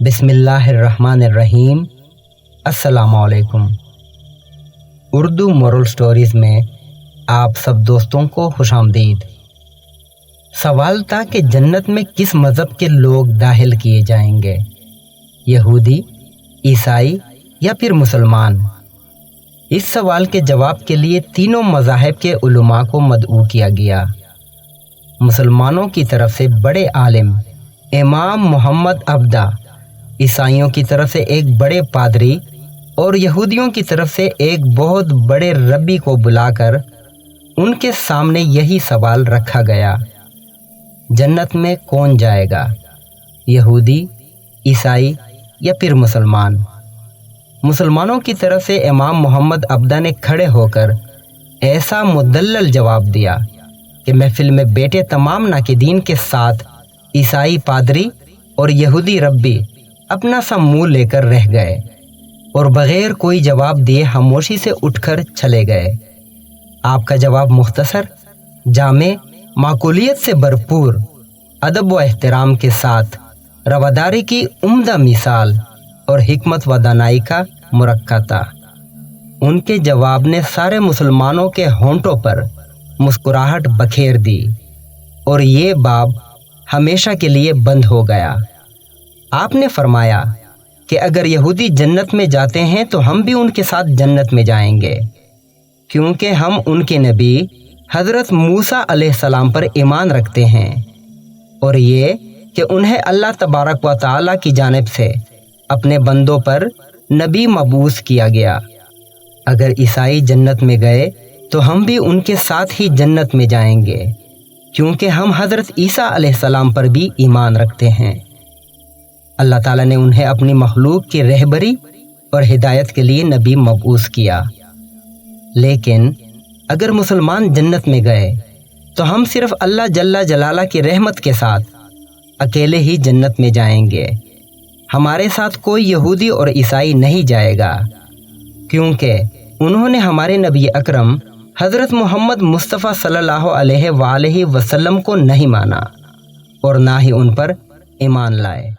बिस्मिल्लाहिर्रहमानिर्रहीम। अस्सलामु अलैकुम। उर्दू मोरल स्टोरीज़ में आप सब दोस्तों को खुशामदीद। सवाल था कि जन्नत में किस मज़हब के लोग दाखिल किए जाएंगे, यहूदी, ईसाई या फिर मुसलमान। इस सवाल के जवाब के लिए तीनों मज़ाहिब के उलमा को मदऊ किया गया। मुसलमानों की तरफ से बड़े आलिम इमाम मोहम्मद अब्दा, ईसाइयों की तरफ से एक बड़े पादरी और यहूदियों की तरफ से एक बहुत बड़े रब्बी को बुलाकर उनके सामने यही सवाल रखा गया, जन्नत में कौन जाएगा, यहूदी, ईसाई या फिर मुसलमान। मुसलमानों की तरफ से इमाम मोहम्मद अब्दा ने खड़े होकर ऐसा मुदल्लल जवाब दिया कि महफिल में बैठे तमाम नाकिदीन के साथ ईसाई पादरी और यहूदी रब्बी अपना सा मुंह लेकर रह गए और बग़ैर कोई जवाब दिए खामोशी से उठकर चले गए। आपका जवाब मुख्तसर, जामे, माकूलियत से भरपूर, अदब व एहतराम के साथ, रवादारी की उम्दा मिसाल और हिकमत व दानाई का मुरक्का था। उनके जवाब ने सारे मुसलमानों के होंठों पर मुस्कुराहट बखेर दी और ये बाब हमेशा के लिए बंद हो गया। आपने फरमाया कि अगर यहूदी जन्नत में जाते हैं तो हम भी उनके साथ जन्नत में जाएंगे, क्योंकि हम उनके नबी हज़रत मूसा अलैहिस्सलाम पर ईमान रखते हैं और ये कि उन्हें अल्लाह तबारक व तआला की जानिब से अपने बंदों पर नबी मबूस किया गया। अगर ईसाई जन्नत में गए तो हम भी उनके साथ ही जन्नत में जाएंगे, क्योंकि हम हज़रत ईसा अलैहिस्सलाम पर भी ईमान रखते हैं। अल्लाह ताला ने उन्हें अपनी मखलूक की रहबरी और हिदायत के लिए नबी मबऊस किया। लेकिन अगर मुसलमान जन्नत में गए तो हम सिर्फ अल्लाह जल्ला जलाला की रहमत के साथ अकेले ही जन्नत में जाएंगे। हमारे साथ कोई यहूदी और ईसाई नहीं जाएगा, क्योंकि उन्होंने हमारे नबी अकरम हज़रत मोहम्मद मुस्तफ़ा सल्लल्लाहु अलैहि वसल्लम को नहीं माना और ना ही उन पर ईमान लाए।